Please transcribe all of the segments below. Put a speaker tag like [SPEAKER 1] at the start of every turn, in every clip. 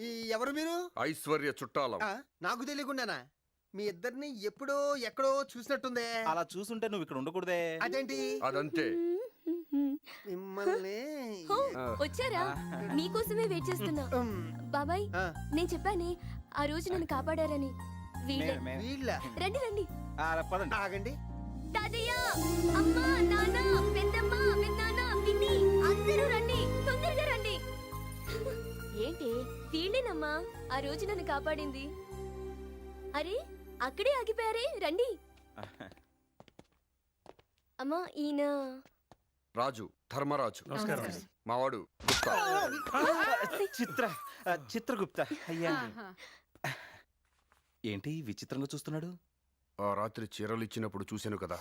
[SPEAKER 1] ఈ ఎవరు మీరు?
[SPEAKER 2] ఐశ్వర్య చుట్టాలం.
[SPEAKER 1] నాకు తెలియకుండానా? మీ ఇద్దరిని ఎప్పుడో ఎక్కడో చూసినట్టుందే.
[SPEAKER 3] అలా చూసుంటే నువ్వు ఇక్కడ ఉండకూడదే.
[SPEAKER 1] అదేంటి?
[SPEAKER 2] అదంతే.
[SPEAKER 1] మిమ్మల్ని
[SPEAKER 4] వచ్చారా? మీకోసమే వెయిట్ చేస్తున్నా. బాబాయ్, నేను చెప్పానే ఆ రోజు నన్ను కాపాడారని.
[SPEAKER 1] వీళ్ళ
[SPEAKER 4] రండి రండి.
[SPEAKER 1] ఆగండి.
[SPEAKER 4] తాతయ్య, అమ్మ, నాన్న, పెద్దమ్మ, పెద్దనాన్న, పిన్ని అందరూ రండి, తొందరగా రండి. ఏంటి? వీళ్ళేనమ్మా ఆ రోజు నన్ను కాపాడింది. అరే, అక్కడే ఆగిపోయారే, రండి. అమ్మా, ఈయన
[SPEAKER 2] రాజు, ధర్మరాజు.
[SPEAKER 5] నమస్కారం.
[SPEAKER 2] మావాడు గుప్తా.
[SPEAKER 3] చిత్రగుప్త అయ్యా. ఏంటి విచిత్రంగా చూస్తున్నాడు?
[SPEAKER 2] ఆ రాత్రి చీరలు ఇచ్చినప్పుడు చూశాను కదా.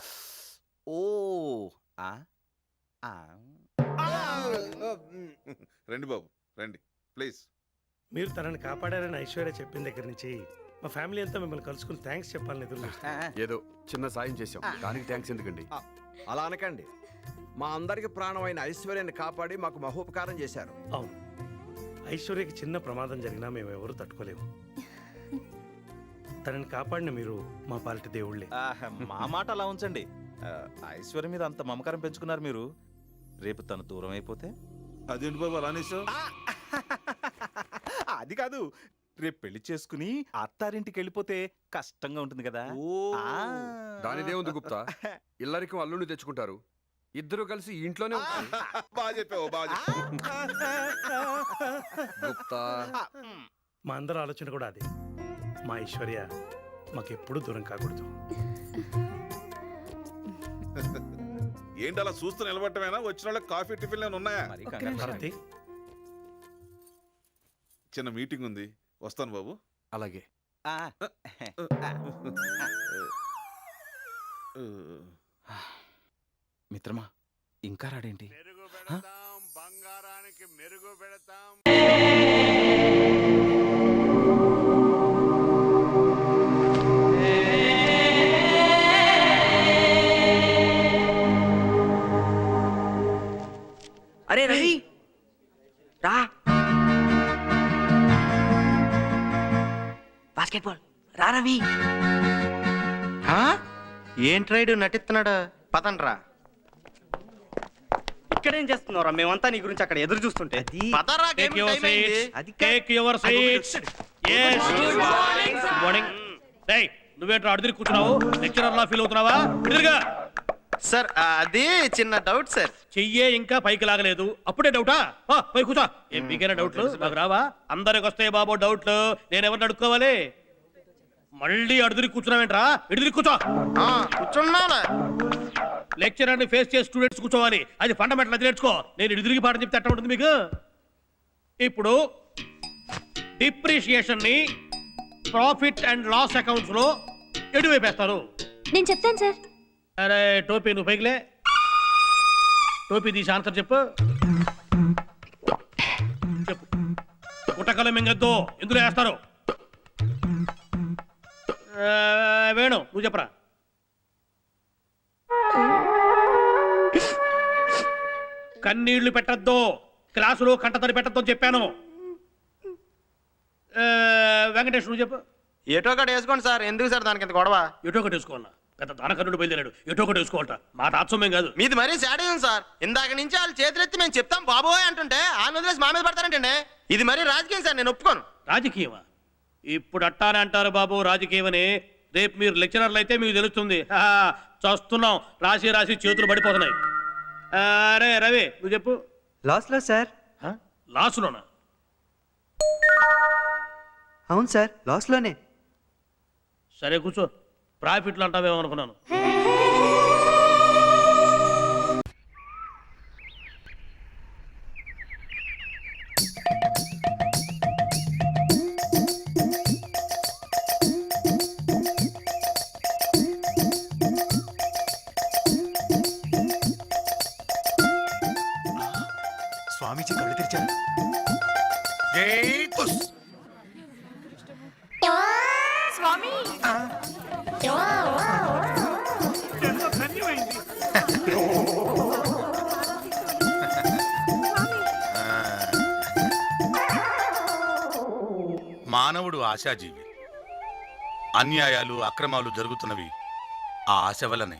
[SPEAKER 3] ఓ
[SPEAKER 6] రండి బాబు, రండి ప్లీజ్.
[SPEAKER 5] మీరు తనని కాపాడారని ఐశ్వర్య చెప్పిన దగ్గర నుంచి మా ఫ్యామిలీ అంతా మిమ్మల్ని కలుసుకుని థ్యాంక్స్ చెప్పాలని ఎదురు చూస్తున్నాం.
[SPEAKER 2] ఏదో చిన్న సాయం చేశాం, దానికి థ్యాంక్స్ ఎందుకండి?
[SPEAKER 7] అలా అనకండి. మా అందరికి ప్రాణమైన ఐశ్వర్యాన్ని కాపాడి మాకు మహోపకారం చేశారు.
[SPEAKER 5] అవును, ఐశ్వర్యకి చిన్న ప్రమాదం జరిగినా మేము ఎవరు తట్టుకోలేము. తనని కాపాడిన మీరు మా పాలిటి దేవుళ్ళే.
[SPEAKER 3] మా మాట అలా ఉంచండి. ఐశ్వర్య మీద అంత మమకారం పెంచుకున్నారు మీరు. రేపు తను దూరం అయిపోతే?
[SPEAKER 6] అదేంటి బాబు అలా అనేసావు?
[SPEAKER 3] అది కాదు, రేపు పెళ్లి చేసుకుని అత్తారింటికి వెళ్ళిపోతే కష్టంగా ఉంటుంది కదా.
[SPEAKER 2] దానిదే ఉంది గుప్తా. ఇల్లరికి అల్లుని తెచ్చుకుంటారు, ఇద్దరు కలిసి ఇంట్లోనే ఉంటారు.
[SPEAKER 6] బాగా చెప్పావు, బాగా
[SPEAKER 2] గుప్తా,
[SPEAKER 5] మా అందరి ఆలోచన కూడా అదే. మా ఐశ్వర్య మాకెప్పుడు దూరం కాకూడదు.
[SPEAKER 6] ఏంటి అలా చూస్తూ నిలబట్టమేనా? వచ్చిన వాళ్ళకి కాఫీ టిఫిన్ ఏమైనా ఉన్నాయా?
[SPEAKER 5] భారతి,
[SPEAKER 6] చిన్న మీటింగ్ ఉంది, వస్తాను బాబు.
[SPEAKER 2] అలాగే.
[SPEAKER 3] మిత్రమా, ఇంకా రాడేంటి?
[SPEAKER 8] మెరుగు పెడతాం, బంగారానికి మెరుగు పెడతాం.
[SPEAKER 9] అరే రవి, రా. బాస్కెట్బాల్ రా రవి.
[SPEAKER 10] ఏంట్రైడు నటిస్తున్నాడా? పదండ్రా.
[SPEAKER 9] ఇక్కడేం చేస్తున్నారా? మేమంతా నీ గురించి అక్కడ ఎదురు చూస్తుంటే.
[SPEAKER 10] నువ్వేంట్రా అడిగి కూర్చున్నావు? లెక్చరర్ లా ఫీల్ అవుతున్నావా?
[SPEAKER 9] సార్ అది చిన్న డౌట్ సార్.
[SPEAKER 10] చెయ్యే ఇంకా పైకి లాగలేదు, అప్పుడే డౌటా? పై కూర్చో. ఏం మీకైనా డౌట్లు? నాకు రావా? అందరికి వస్తాయి బాబు డౌట్లు. నేను ఎవరిని అడుక్కోవాలి? మళ్ళీ అడుగురి కూర్చున్నావేంట్రా? ఎడుగురి కూర్చో.
[SPEAKER 9] కూర్చున్నా.
[SPEAKER 10] లెక్చరర్ ని ఫేస్ చేసి స్టూడెంట్స్ కూర్చోవాలి, అది ఫండమెంటల్. అది నేర్చుకో. నేను ఎదురుకి పాఠం చెప్తే అట్ట ఉంటుంది మీకు. ఇప్పుడు డిప్రిషియేషన్ ని ప్రాఫిట్ అండ్ లాస్ అకౌంట్స్ లో ఎటువైపేస్తారు?
[SPEAKER 4] నేను చెప్తాను సార్.
[SPEAKER 10] అరే టోపీ, నువ్వు పైకిలే. టోపీ తీసి ఆన్సర్ చెప్పు. చెప్పు. గుట్టకలు మింగద్దు, ఎందులో వేస్తారు? వేణు, నువ్వు చెప్పరా. కన్నీళ్లు పెట్టద్దు, క్లాసులో కంటతడి పెట్టద్దు అని చెప్పాను. వెంకటేష్, నువ్వు చెప్పు.
[SPEAKER 9] ఏటో ఒకటి వేసుకోండి సార్. ఎందుకు సార్ దానికి ఎంత గొడవ?
[SPEAKER 10] ఎటో ఒకటి వేసుకోవాలా? పెద్ద దానకర్ణుడు బయలుదేరాడు, ఎటో ఒకటి వేసుకోవాలట. మా తాత్సమ్యం కాదు.
[SPEAKER 9] మీది మరీ శాడిజం సార్. ఇందాక నుంచి వాళ్ళు చేతులెత్తి మేము చెప్తాం బాబోయ్ అంటుంటే ఆయన వదిలేసి మా మీద పడతారంటే ఇది మరీ రాజకీయం సార్. నేను ఒప్పుకోను.
[SPEAKER 10] రాజకీయమా? ఇప్పుడు అట్టానే అంటారు బాబు రాజకీయమని. రేపు మీరు లెక్చరర్లు అయితే మీకు తెలుస్తుంది. చూస్తున్నాం, రాసి రాసి చేతులు పడిపోతున్నాయి. అరే రవి, నువ్వు చెప్పు.
[SPEAKER 9] లాస్లో సార్.
[SPEAKER 10] లాస్లోనా?
[SPEAKER 9] అవును సార్, లాస్లోనే.
[SPEAKER 10] సరే కూర్చో. ప్రాఫిట్లు అంటావేమో అనుకున్నాను.
[SPEAKER 3] స్వామీజీ కళ్ళు తెరిచారు.
[SPEAKER 4] స్వామి,
[SPEAKER 11] మానవుడు ఆశాజీవి. అన్యాయాలు అక్రమాలు జరుగుతున్నవి ఆ ఆశ వల్లనే.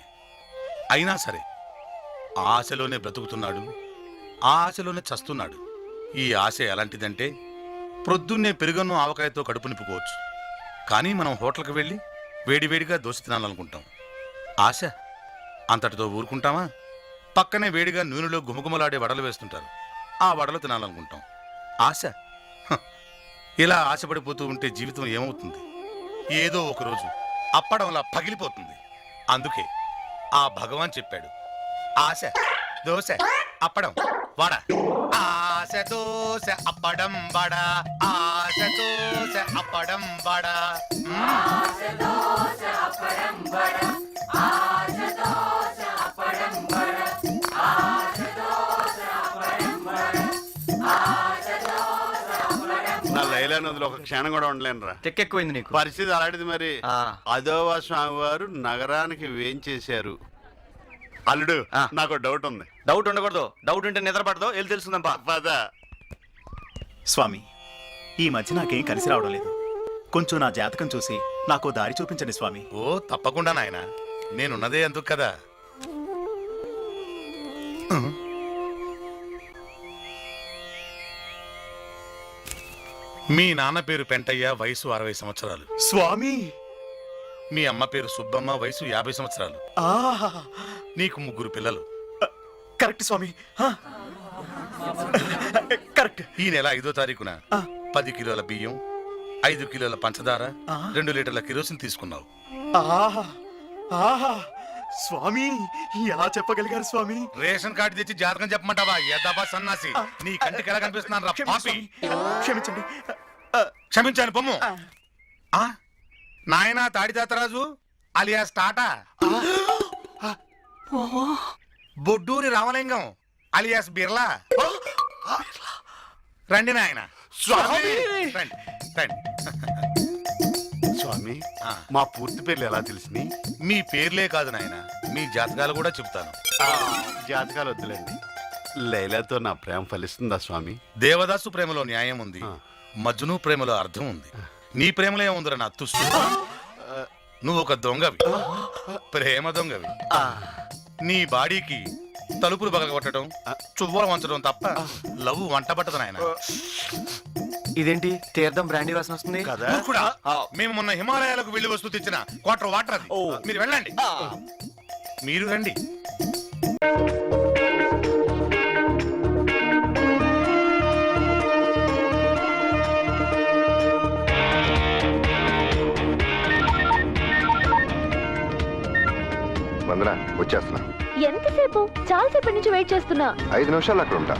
[SPEAKER 11] అయినా సరే ఆ ఆశలోనే బ్రతుకుతున్నాడు, ఆ ఆశలోనే చస్తున్నాడు. ఈ ఆశ ఎలాంటిదంటే ప్రొద్దున్నే పెరుగన్ను ఆవకాయతో కడుపు నింపుకోవచ్చు, కానీ మనం హోటల్కి వెళ్ళి వేడివేడిగా దోశ తినాలనుకుంటాం. ఆశ అంతటితో ఊరుకుంటామా? పక్కనే వేడిగా నూనెలో గుమగుమలాడే వడలు వేస్తుంటారు, ఆ వడలు తినాలనుకుంటాం. ఆశ ఇలా ఆశపడిపోతూ ఉంటే జీవితం ఏమవుతుంది? ఏదో ఒకరోజు అప్పడంలా పగిలిపోతుంది. అందుకే ఆ భగవాన్ చెప్పాడు, ఆశ దోశ అప్పడం వడ, ఆశ దోశ అప్పడం వడ, ఆశ దోశ అప్పడం వడ.
[SPEAKER 8] నా లైలా నదిలో ఒక క్షణం కూడా ఉండలేనురా.
[SPEAKER 9] తెక్కెక్కువైంది నీకు.
[SPEAKER 8] పరిస్థితి అలాంటిది మరి. అదోవా స్వామి వారు నగరానికి వేంచేశారు. అల్లుడు, నాకు డౌట్ ఉంది.
[SPEAKER 9] డౌట్ ఉండకూడదు. డౌట్ ఉంటే నిద్ర పడదు. వెళ్ళి తెలుసుకుందాం
[SPEAKER 8] పద.
[SPEAKER 12] స్వామి, ఈ మధ్య నాకేం కలిసి రావడం లేదు. కొంచెం నా జాతకం చూసి నాకు దారి చూపించండి స్వామి.
[SPEAKER 11] ఓ తప్పకుండా నాయన, నేనున్నదే అందుకు కదా. మీ నాన్న పేరు పెంటయ్య, వయసు 60 సంవత్సరాలు.
[SPEAKER 12] స్వామి,
[SPEAKER 11] మీ అమ్మ పేరు సుబ్బమ్మ, వయసు 50 సంవత్సరాలు. నీకు 3 పిల్లలు.
[SPEAKER 12] కరెక్ట్ స్వామి, కరెక్ట్.
[SPEAKER 11] ఈ నెల 5వ తారీఖున 10 కిలోల బియ్యం, 5 కిలోల పంచదార, 2 లీటర్ల కిరోసిన్ తీసుకున్నావు.
[SPEAKER 12] స్వామి, ఎలా చెప్పగలిగారు స్వామి?
[SPEAKER 11] రేషన్ కార్డు తెచ్చి జాతకం చెప్పమంటావా? ఎదవా సన్నాసి, నీ కంటికి ఎలా కనిపిస్తున్నాను రా పాపి?
[SPEAKER 12] క్షమించండి.
[SPEAKER 11] క్షమించాను పొమ్ము. నాయనా తాడిదాతరాజు అలియాస్ టాటా, బొడ్డూరి రామలింగం అలియాస్ బిర్లా, రండి నాయన.
[SPEAKER 8] స్వామి,
[SPEAKER 11] రండి రండి.
[SPEAKER 8] స్వామి, మా పూర్తి పేర్లు ఎలా తెలిసినాయి?
[SPEAKER 11] మీ పేర్లే కాదు నాయన, మీ జాతకాలు కూడా చెప్తాను.
[SPEAKER 8] జాతకాలు వద్దులేండి. లైలాతో నా ప్రేమ ఫలిస్తుందా స్వామి?
[SPEAKER 11] దేవదాసు ప్రేమలో న్యాయం ఉంది, మజ్ను ప్రేమలో అర్థం ఉంది. నీ ప్రేమలో ఏముందిరా నా తుస్సు? నువ్వు ఒక దొంగవి, ప్రేమ దొంగవి. నీ బాడీకి తలుపులు పగలగొట్టడం, చువ్వలు వంచడం తప్ప లవ్ వంట పట్టదు నాయన.
[SPEAKER 9] ఇదేంటి తీర్థం బ్రాండీ వాసన వస్తుంది
[SPEAKER 11] కదా? మేము మొన్న హిమాలయాలకు వెళ్ళి వస్తూ తెచ్చిన క్వార్టర్ వాటర్ అది. మీరు వెళ్ళండి, మీరు రండి.
[SPEAKER 13] వందనా, వచ్చేస్తున్నా.
[SPEAKER 4] ఎంతసేపు? చాలాసేపటి నుంచి వెయిట్ చేస్తున్నా.
[SPEAKER 13] 5 నిమిషాలు అక్కడ ఉంటా.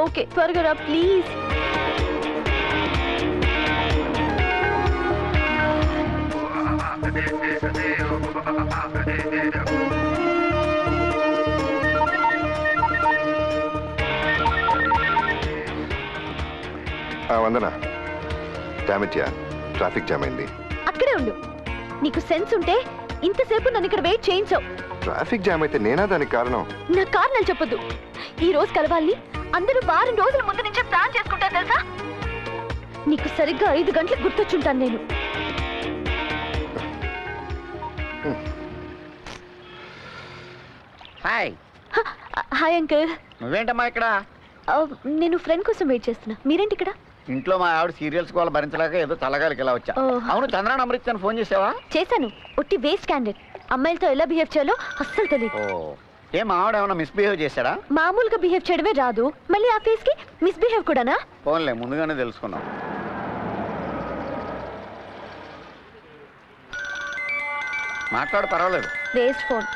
[SPEAKER 4] ఓకే, త్వరగా రా please.
[SPEAKER 13] Vandana, damn it yeah, traffic jam అయింది.
[SPEAKER 4] అక్కడే ఉండు. నీకు సెన్స్ ఉంటే ఇంతసేపు నన్ను ఇక్కడ వెయిట్ చేయించావు.
[SPEAKER 13] ట్రాఫిక్ జామ్ అయితే నేనా దానికి కారణం?
[SPEAKER 4] నా కారణాలు చెప్పొద్దు. ఈ రోజు కలవాలి, అందరూ వారం రోజుల ముందు నుంచే ప్లాన్ చేసుకుంటారు తెలుసా? నీకు సరిగ్గా 5 గంటలకు గుర్తొచ్చుంటాను నేను.
[SPEAKER 9] హాయ్.
[SPEAKER 4] Hi uncle.
[SPEAKER 9] నువ్వేంటమ్మా ఇక్కడ?
[SPEAKER 4] నేను ఫ్రెండ్ కోసం వెయిట్ చేస్తున్నా. మీరేంటి ఇక్కడ?
[SPEAKER 9] ఇంట్లో మా ఆవిడ సీరియల్స్ కూడా భరించలేక ఏదో చల్లగాలికి ఇలా వచ్చా. అవును, చంద్రాన్ని అమృత్యాన్ని ఫోన్ చేసావా?
[SPEAKER 4] చేశాను. ఒట్టి వేస్ట్ క్యాండిడేట్. అమ్మాయిలతో ఎలా బిహేవ్ చేయాలో అస్సలు తెలియదు.
[SPEAKER 9] ఏ మా ఆవిడ ఏమైనా మిస్బిహేవ్ చేశాడా?
[SPEAKER 4] మామూలుగా బిహేవ్ చేయడమే రాదు, మళ్ళీ ఆ ఫేస్ కి మిస్బిహేవ్ కూడానా?
[SPEAKER 9] ఫోన్లే, ముందుగానే తెలుసుకున్నాం. మాట్లాడు, పర్వాలేదు.
[SPEAKER 4] Waste phone.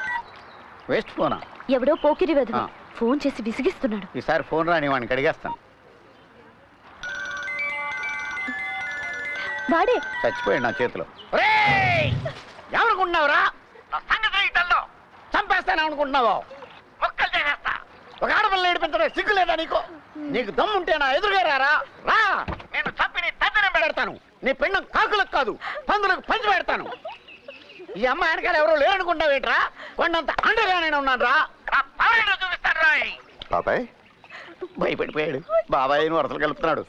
[SPEAKER 9] వేస్ట్ ఫోనా?
[SPEAKER 4] ఎవడో పోకిరి వెధవ ఫోన్ చేసి విసిగిస్తున్నాడు.
[SPEAKER 9] ఈసారి ఫోన్ రాని వాడిని కడిగేస్తాను.
[SPEAKER 4] వాడే
[SPEAKER 9] చచ్చిపోయాడు నా చేతిలో. ఏమనుకుంటున్నావురా? చంపేస్తాను అనుకుంటున్నావు? మొక్కలు చేసేస్తా. ఒక ఆడపిల్ల ఏడిపించడం సిగ్గు లేదా నీకు? నీకు దమ్ముంటే నా ఎదురుగా రారా, రా. నేను చంపి నీ తద్దనం పెడతాను. నీ పెండం కాకులకు కాదు, పందులకు పంచి పెడతాను. ఈ అమ్మ వెనకాల ఎవరో లేరనుకుంటావేంట్రా? కొండంత అండగా నేను ఉన్నాను రా. చూపిస్తాను రా.
[SPEAKER 13] బాబాయ్
[SPEAKER 9] భయపడిపోయాడు. బాబాయ్ వరసలు కలుపుతున్నాడు.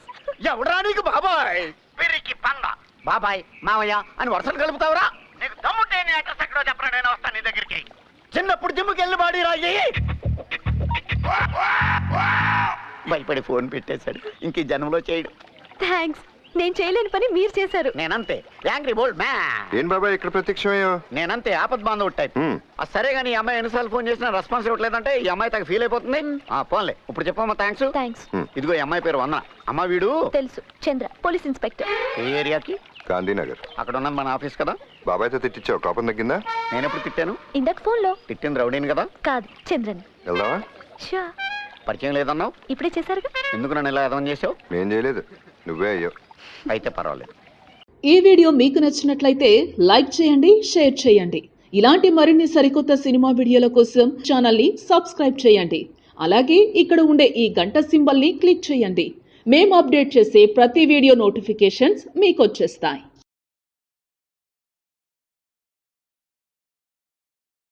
[SPEAKER 9] ఎవడరా నీకు బాబాయ్? పిరికి పంద బాబాయ్ మావయ్య అని వరుసలు కలుపుతావురా? నీకు దమ్ముంటే నీ అడ్రస్ ఎక్కడో చెప్పరా, నేను వస్తాను నీ దగ్గరికి. చిన్నప్పుడు జిమ్కి వెళ్ళి బాడీ రాయి. భయపడి ఫోన్ పెట్టేశాడు, ఇంక ఈ జన్మలో చేయడు.
[SPEAKER 4] థ్యాంక్స్. నేను చేయలేని పని మీరు చేశారు.
[SPEAKER 9] నేనంతే యాంగ్రీ బోల్డ్ మ్యాన్.
[SPEAKER 13] ఏం బాబాయ్ ఇక్కడ ప్రత్యక్షమయ్యో?
[SPEAKER 9] నేనంతే ఆపద్ బాంధవుడు టైప్. సరే కానీ ఈ అమ్మాయి ఎన్నిసార్లు ఫోన్ చేసినా రెస్పాన్స్ ఇవ్వట్లేదంటే ఈ అమ్మాయి తగ్గ ఫీల్ అయిపోతుంది. పోన్లే ఇప్పుడు చెప్పమ్మా. థ్యాంక్స్.
[SPEAKER 4] థ్యాంక్స్.
[SPEAKER 9] ఇదిగో ఈ అమ్మాయి పేరు వందన. అమ్మ వీడు
[SPEAKER 4] తెలుసు, చంద్ర, పోలీస్ ఇన్స్పెక్టర్.
[SPEAKER 9] ఏ ఏరియాకి?
[SPEAKER 13] గాంధీనగర్.
[SPEAKER 9] అక్కడ ఉన్నది మన ఆఫీస్ కదా.
[SPEAKER 13] బాబాయ్తో తిట్టించావు, కోపం తగ్గిందా?
[SPEAKER 9] నేను ఎప్పుడు తిట్టాను?
[SPEAKER 4] ఇందాక ఫోన్ లో.
[SPEAKER 9] తిట్టింది రౌడీని కదా.
[SPEAKER 4] కాదు, చంద్రని.
[SPEAKER 13] వెళ్దామా?
[SPEAKER 4] షా.
[SPEAKER 9] పరిచయం లేదన్నావు,
[SPEAKER 4] ఇప్పుడే చేశారుగా.
[SPEAKER 9] ఎందుకు నన్ను ఇలా ఎదవం చేసావు?
[SPEAKER 13] నేను చేయలేదు, నువ్వే అయ్యో.
[SPEAKER 9] అయితే పర్వాలేదు.
[SPEAKER 14] ఈ వీడియో మీకు నచ్చినట్లయితే లైక్ చేయండి, షేర్ చేయండి. ఇలాంటి మరిన్ని సరికొత్త సినిమా వీడియోల కోసం ఛానల్ని సబ్స్క్రైబ్ చేయండి. అలాగే ఇక్కడ ఉండే ఈ గంట సింబల్ని క్లిక్ చేయండి. మేము అప్డేట్ చేసే ప్రతి వీడియో నోటిఫికేషన్స్ మీకు వచ్చేస్తాయి.